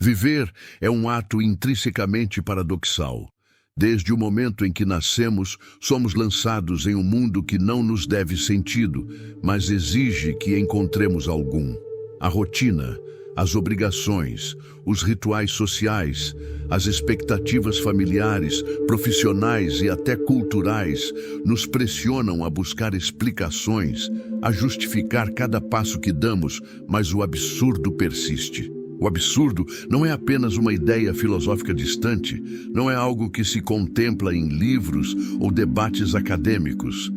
Viver é um ato intrinsecamente paradoxal. Desde o momento em que nascemos, somos lançados em um mundo que não nos deve sentido, mas exige que encontremos algum. A rotina, as obrigações, os rituais sociais, as expectativas familiares, profissionais e até culturais nos pressionam a buscar explicações, a justificar cada passo que damos, mas o absurdo persiste. O absurdo não é apenas uma ideia filosófica distante, não é algo que se contempla em livros ou debates acadêmicos.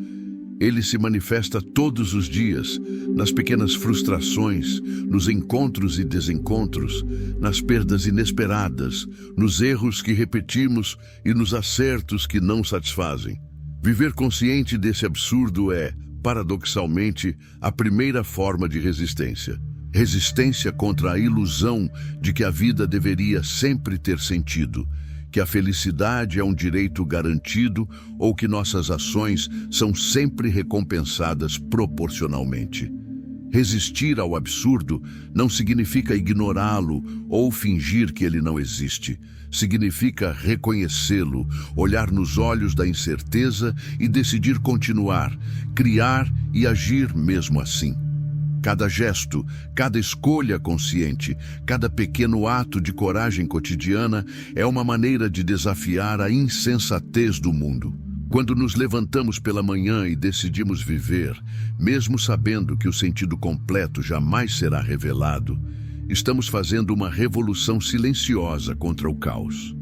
Ele se manifesta todos os dias, nas pequenas frustrações, nos encontros e desencontros, nas perdas inesperadas, nos erros que repetimos e nos acertos que não satisfazem. Viver consciente desse absurdo é, paradoxalmente, a primeira forma de resistência. Resistência contra a ilusão de que a vida deveria sempre ter sentido, que a felicidade é um direito garantido ou que nossas ações são sempre recompensadas proporcionalmente. Resistir ao absurdo não significa ignorá-lo ou fingir que ele não existe. Significa reconhecê-lo, olhar nos olhos da incerteza e decidir continuar, criar e agir mesmo assim. Cada gesto, cada escolha consciente, cada pequeno ato de coragem cotidiana é uma maneira de desafiar a insensatez do mundo. Quando nos levantamos pela manhã e decidimos viver, mesmo sabendo que o sentido completo jamais será revelado, estamos fazendo uma revolução silenciosa contra o caos.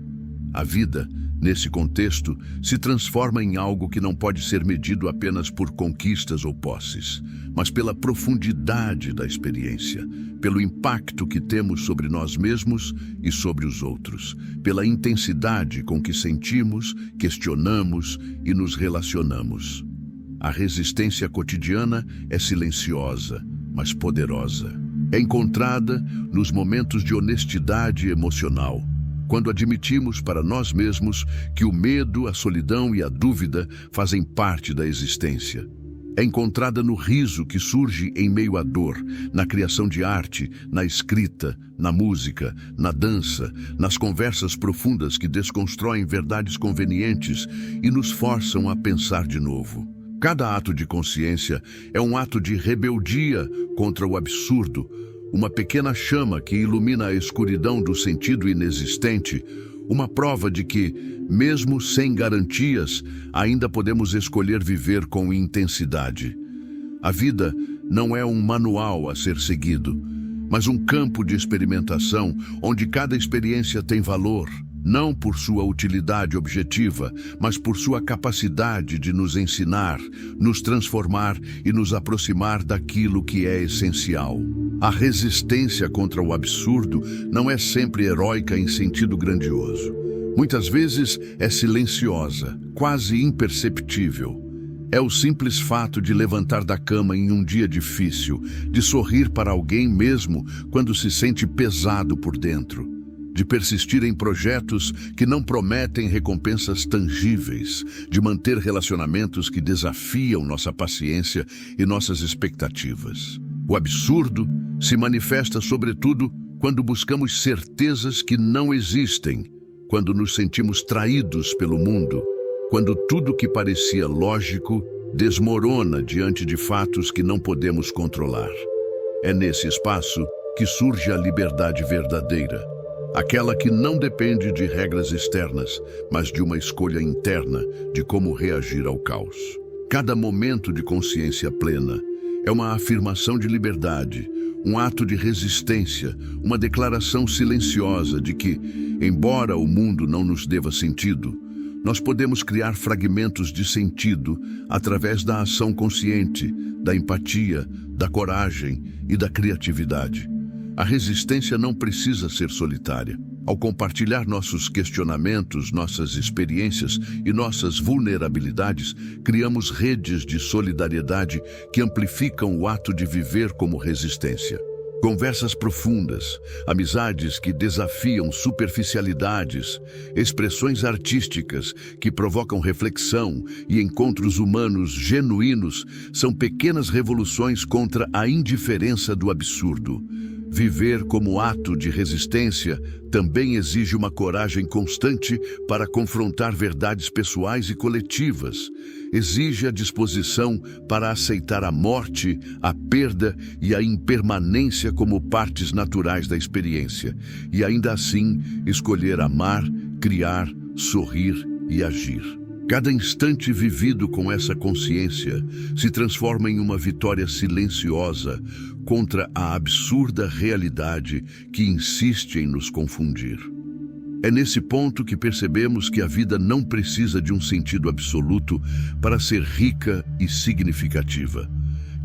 A vida, nesse contexto, se transforma em algo que não pode ser medido apenas por conquistas ou posses, mas pela profundidade da experiência, pelo impacto que temos sobre nós mesmos e sobre os outros, pela intensidade com que sentimos, questionamos e nos relacionamos. A resistência cotidiana é silenciosa, mas poderosa. É encontrada nos momentos de honestidade emocional, quando admitimos para nós mesmos que o medo, a solidão e a dúvida fazem parte da existência. É encontrada no riso que surge em meio à dor, na criação de arte, na escrita, na música, na dança, nas conversas profundas que desconstroem verdades convenientes e nos forçam a pensar de novo. Cada ato de consciência é um ato de rebeldia contra o absurdo, uma pequena chama que ilumina a escuridão do sentido inexistente, uma prova de que, mesmo sem garantias, ainda podemos escolher viver com intensidade. A vida não é um manual a ser seguido, mas um campo de experimentação onde cada experiência tem valor, não por sua utilidade objetiva, mas por sua capacidade de nos ensinar, nos transformar e nos aproximar daquilo que é essencial. A resistência contra o absurdo não é sempre heróica em sentido grandioso. Muitas vezes é silenciosa, quase imperceptível. É o simples fato de levantar da cama em um dia difícil, de sorrir para alguém mesmo quando se sente pesado por dentro, de persistir em projetos que não prometem recompensas tangíveis, de manter relacionamentos que desafiam nossa paciência e nossas expectativas. O absurdo se manifesta sobretudo quando buscamos certezas que não existem, quando nos sentimos traídos pelo mundo, quando tudo que parecia lógico desmorona diante de fatos que não podemos controlar. É nesse espaço que surge a liberdade verdadeira, aquela que não depende de regras externas, mas de uma escolha interna de como reagir ao caos. Cada momento de consciência plena é uma afirmação de liberdade, um ato de resistência, uma declaração silenciosa de que, embora o mundo não nos deva sentido, nós podemos criar fragmentos de sentido através da ação consciente, da empatia, da coragem e da criatividade. A resistência não precisa ser solitária. Ao compartilhar nossos questionamentos, nossas experiências e nossas vulnerabilidades, criamos redes de solidariedade que amplificam o ato de viver como resistência. Conversas profundas, amizades que desafiam superficialidades, expressões artísticas que provocam reflexão e encontros humanos genuínos são pequenas revoluções contra a indiferença do absurdo. Viver como ato de resistência também exige uma coragem constante para confrontar verdades pessoais e coletivas. Exige a disposição para aceitar a morte, a perda e a impermanência como partes naturais da experiência, e ainda assim escolher amar, criar, sorrir e agir. Cada instante vivido com essa consciência se transforma em uma vitória silenciosa contra a absurda realidade que insiste em nos confundir. É nesse ponto que percebemos que a vida não precisa de um sentido absoluto para ser rica e significativa.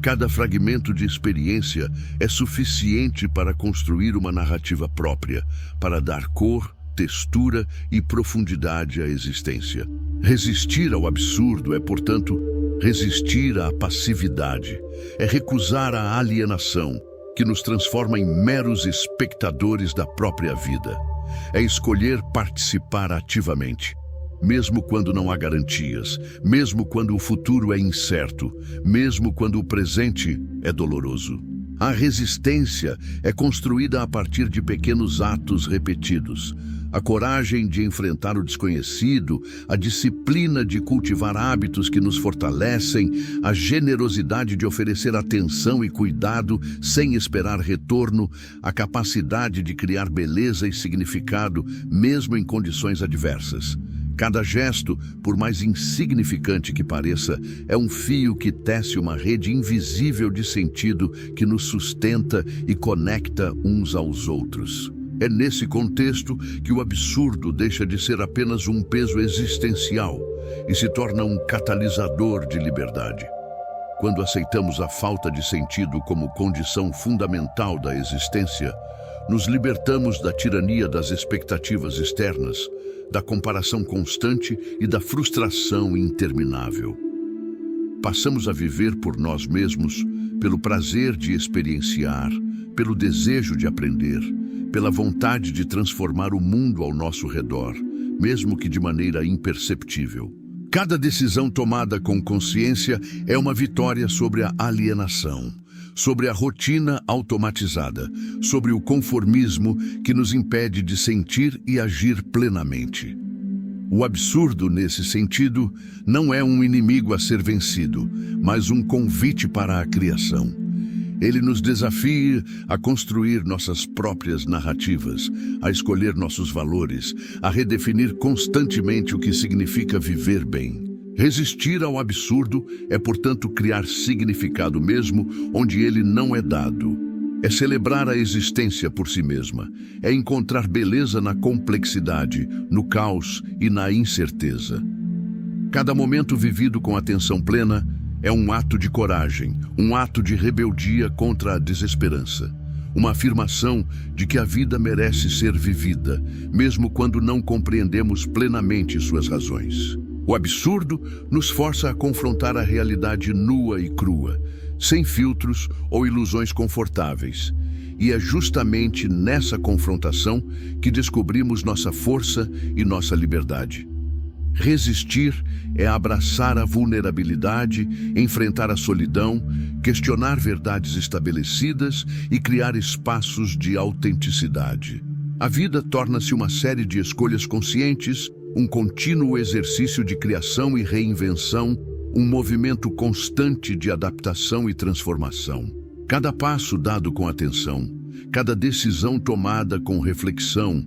Cada fragmento de experiência é suficiente para construir uma narrativa própria, para dar cor, textura e profundidade à existência. Resistir ao absurdo é, portanto, resistir à passividade, é recusar a alienação, que nos transforma em meros espectadores da própria vida. É escolher participar ativamente, mesmo quando não há garantias, mesmo quando o futuro é incerto, mesmo quando o presente é doloroso. A resistência é construída a partir de pequenos atos repetidos. A coragem de enfrentar o desconhecido, a disciplina de cultivar hábitos que nos fortalecem, a generosidade de oferecer atenção e cuidado sem esperar retorno, a capacidade de criar beleza e significado mesmo em condições adversas. Cada gesto, por mais insignificante que pareça, é um fio que tece uma rede invisível de sentido que nos sustenta e conecta uns aos outros. É nesse contexto que o absurdo deixa de ser apenas um peso existencial e se torna um catalisador de liberdade. Quando aceitamos a falta de sentido como condição fundamental da existência, nos libertamos da tirania das expectativas externas, da comparação constante e da frustração interminável. Passamos a viver por nós mesmos, pelo prazer de experienciar, pelo desejo de aprender, pela vontade de transformar o mundo ao nosso redor, mesmo que de maneira imperceptível. Cada decisão tomada com consciência é uma vitória sobre a alienação, sobre a rotina automatizada, sobre o conformismo que nos impede de sentir e agir plenamente. O absurdo, nesse sentido, não é um inimigo a ser vencido, mas um convite para a criação. Ele nos desafia a construir nossas próprias narrativas, a escolher nossos valores, a redefinir constantemente o que significa viver bem. Resistir ao absurdo é, portanto, criar significado mesmo onde ele não é dado. É celebrar a existência por si mesma, é encontrar beleza na complexidade, no caos e na incerteza. Cada momento vivido com atenção plena é um ato de coragem, um ato de rebeldia contra a desesperança. Uma afirmação de que a vida merece ser vivida, mesmo quando não compreendemos plenamente suas razões. O absurdo nos força a confrontar a realidade nua e crua, sem filtros ou ilusões confortáveis. E é justamente nessa confrontação que descobrimos nossa força e nossa liberdade. Resistir é abraçar a vulnerabilidade, enfrentar a solidão, questionar verdades estabelecidas e criar espaços de autenticidade. A vida torna-se uma série de escolhas conscientes, um contínuo exercício de criação e reinvenção, um movimento constante de adaptação e transformação. Cada passo dado com atenção, cada decisão tomada com reflexão,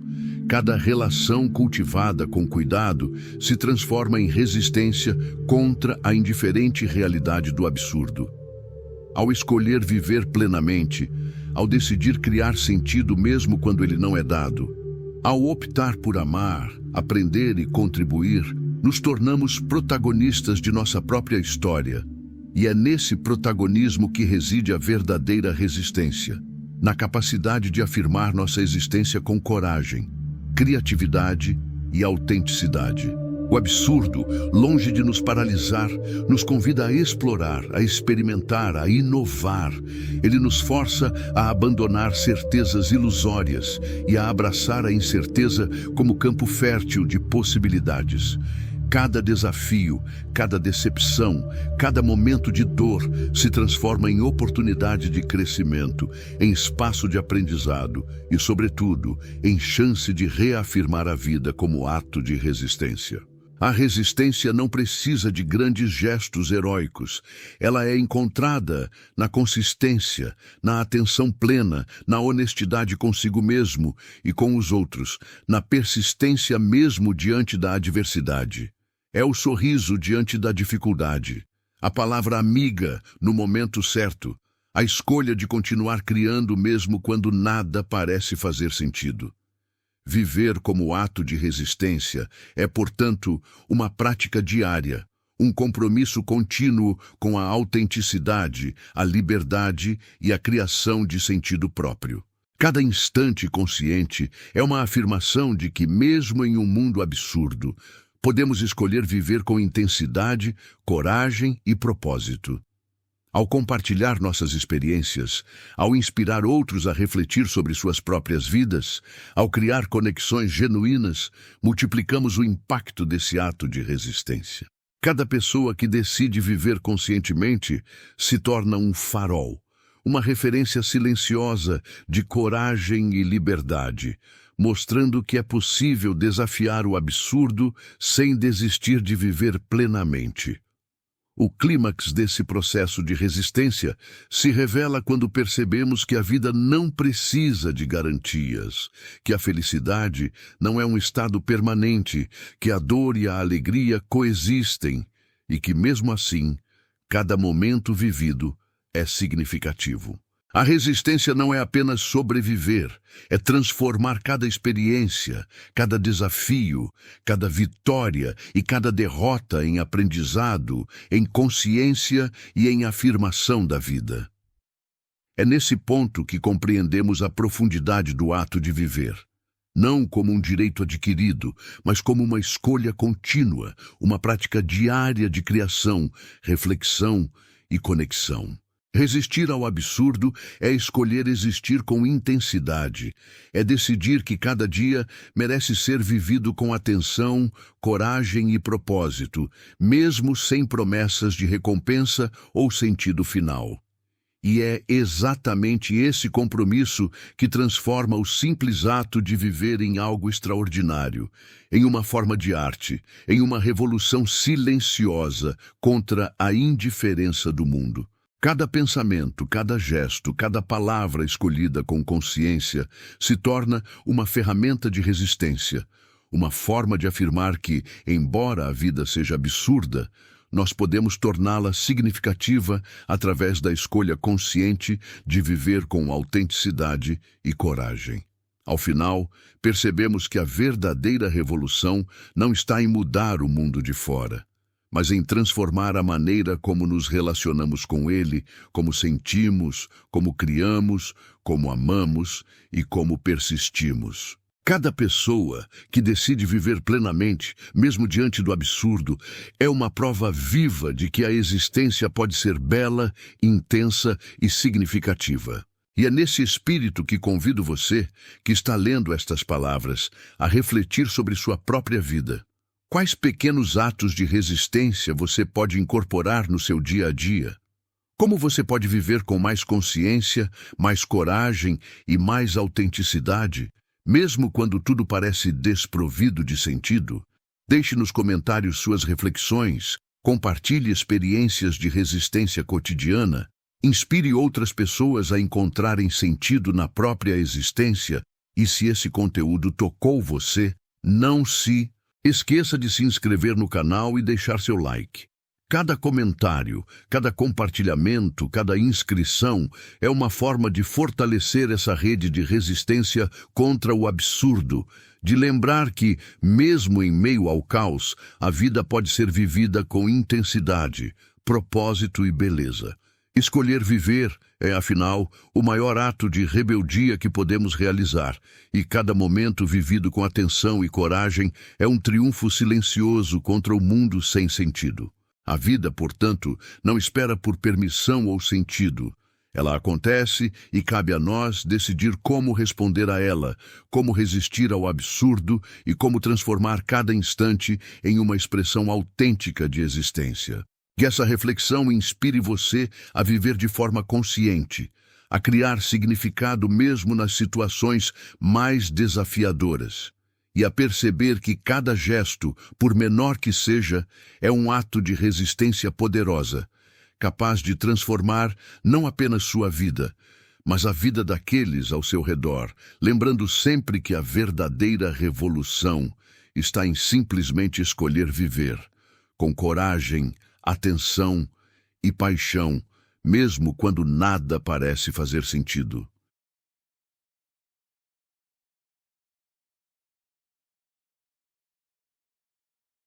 cada relação cultivada com cuidado se transforma em resistência contra a indiferente realidade do absurdo. Ao escolher viver plenamente, ao decidir criar sentido mesmo quando ele não é dado, ao optar por amar, aprender e contribuir, nos tornamos protagonistas de nossa própria história. E é nesse protagonismo que reside a verdadeira resistência, na capacidade de afirmar nossa existência com coragem, criatividade e autenticidade. O absurdo, longe de nos paralisar, nos convida a explorar, a experimentar, a inovar. Ele nos força a abandonar certezas ilusórias e a abraçar a incerteza como campo fértil de possibilidades. Cada desafio, cada decepção, cada momento de dor se transforma em oportunidade de crescimento, em espaço de aprendizado e, sobretudo, em chance de reafirmar a vida como ato de resistência. A resistência não precisa de grandes gestos heróicos. Ela é encontrada na consistência, na atenção plena, na honestidade consigo mesmo e com os outros, na persistência mesmo diante da adversidade. É o sorriso diante da dificuldade, a palavra amiga no momento certo, a escolha de continuar criando mesmo quando nada parece fazer sentido. Viver como ato de resistência é, portanto, uma prática diária, um compromisso contínuo com a autenticidade, a liberdade e a criação de sentido próprio. Cada instante consciente é uma afirmação de que, mesmo em um mundo absurdo, podemos escolher viver com intensidade, coragem e propósito. Ao compartilhar nossas experiências, ao inspirar outros a refletir sobre suas próprias vidas, ao criar conexões genuínas, multiplicamos o impacto desse ato de resistência. Cada pessoa que decide viver conscientemente se torna um farol, uma referência silenciosa de coragem e liberdade, mostrando que é possível desafiar o absurdo sem desistir de viver plenamente. O clímax desse processo de resistência se revela quando percebemos que a vida não precisa de garantias, que a felicidade não é um estado permanente, que a dor e a alegria coexistem e que, mesmo assim, cada momento vivido é significativo. A resistência não é apenas sobreviver, é transformar cada experiência, cada desafio, cada vitória e cada derrota em aprendizado, em consciência e em afirmação da vida. É nesse ponto que compreendemos a profundidade do ato de viver. Não como um direito adquirido, mas como uma escolha contínua, uma prática diária de criação, reflexão e conexão. Resistir ao absurdo é escolher existir com intensidade, é decidir que cada dia merece ser vivido com atenção, coragem e propósito, mesmo sem promessas de recompensa ou sentido final. E é exatamente esse compromisso que transforma o simples ato de viver em algo extraordinário, em uma forma de arte, em uma revolução silenciosa contra a indiferença do mundo. Cada pensamento, cada gesto, cada palavra escolhida com consciência se torna uma ferramenta de resistência, uma forma de afirmar que, embora a vida seja absurda, nós podemos torná-la significativa através da escolha consciente de viver com autenticidade e coragem. Ao final, percebemos que a verdadeira revolução não está em mudar o mundo de fora, mas em transformar a maneira como nos relacionamos com ele, como sentimos, como criamos, como amamos e como persistimos. Cada pessoa que decide viver plenamente, mesmo diante do absurdo, é uma prova viva de que a existência pode ser bela, intensa e significativa. E é nesse espírito que convido você, que está lendo estas palavras, a refletir sobre sua própria vida. Quais pequenos atos de resistência você pode incorporar no seu dia a dia? Como você pode viver com mais consciência, mais coragem e mais autenticidade, mesmo quando tudo parece desprovido de sentido? Deixe nos comentários suas reflexões, compartilhe experiências de resistência cotidiana, inspire outras pessoas a encontrarem sentido na própria existência e, se esse conteúdo tocou você, não se esqueça de se inscrever no canal e deixar seu like. Cada comentário, cada compartilhamento, cada inscrição é uma forma de fortalecer essa rede de resistência contra o absurdo, de lembrar que, mesmo em meio ao caos, a vida pode ser vivida com intensidade, propósito e beleza. Escolher viver é, afinal, o maior ato de rebeldia que podemos realizar, e cada momento vivido com atenção e coragem é um triunfo silencioso contra o mundo sem sentido. A vida, portanto, não espera por permissão ou sentido. Ela acontece e cabe a nós decidir como responder a ela, como resistir ao absurdo e como transformar cada instante em uma expressão autêntica de existência. Que essa reflexão inspire você a viver de forma consciente, a criar significado mesmo nas situações mais desafiadoras, e a perceber que cada gesto, por menor que seja, é um ato de resistência poderosa, capaz de transformar não apenas sua vida, mas a vida daqueles ao seu redor, lembrando sempre que a verdadeira revolução está em simplesmente escolher viver, com coragem, atenção e paixão, mesmo quando nada parece fazer sentido.